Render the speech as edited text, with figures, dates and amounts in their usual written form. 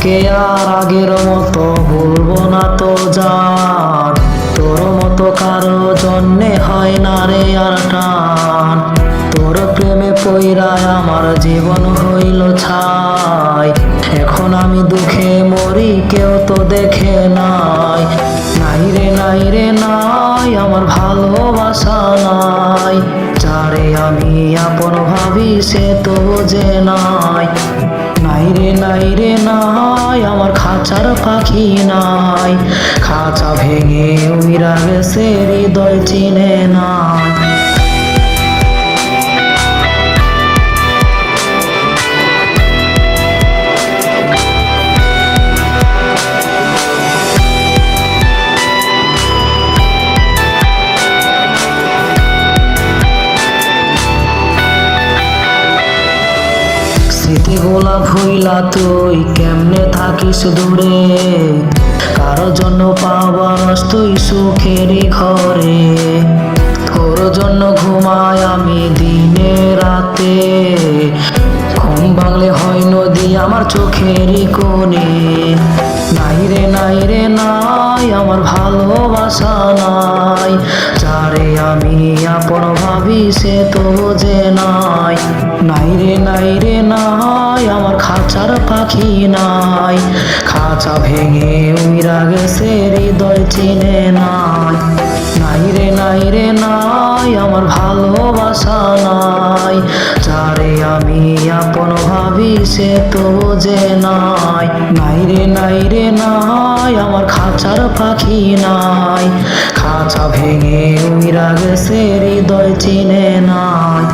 তোকে আর আগের মতো ভুলবো না তো জান, তোর মতো কারো জন্যে হয় না রে আর টান। তোর প্রেমে পইরায় আমার জীবন হইল ছাই, এখন আমি দুঃখে মরি কেউ তো দেখে নাই। নাই রে নাই রে নাই আমার ভালোবাসা নাই, যারে আমি আপন ভাবি সে তো বোঝে নাই। নাই রে নাই রে নাই আমার খাঁচার পাখি নাই, খাঁচা ভেঙে উইরা গেছে হৃদয় চিনে নাই। স্মৃতিগুলা ভুইলা তুই কেমনে থাকিস দূরে, কারো জন্য পাবার তুই সুখেরই ঘরে। তোর জন্য ঘুমাই আমি দিনে রাতে, ঘুম ভাঙলে হয় নদী আমার চোখেরই কোণে। নাই রে নাই রে নাই আমার ভালোবাসা নাই, যারে আমি আপন ভাবি সে তো বোঝে নাই। নাই রে নাই রে নাই আমার খাঁচার পাখি নাই, খাঁচা ভেঙে উইরা গেছে হৃদয় চিনে নাই। নাই রে নাই রে নাই আমার ভালোবাসা নাই, যারে আমি আপন ভাবি সে তো বোঝে নাই। নাই রে নাই রে নাই আমার খাঁচার পাখি নাই, খাঁচা ভেঙে উইরা গেছে হৃদয় চিনে নাই।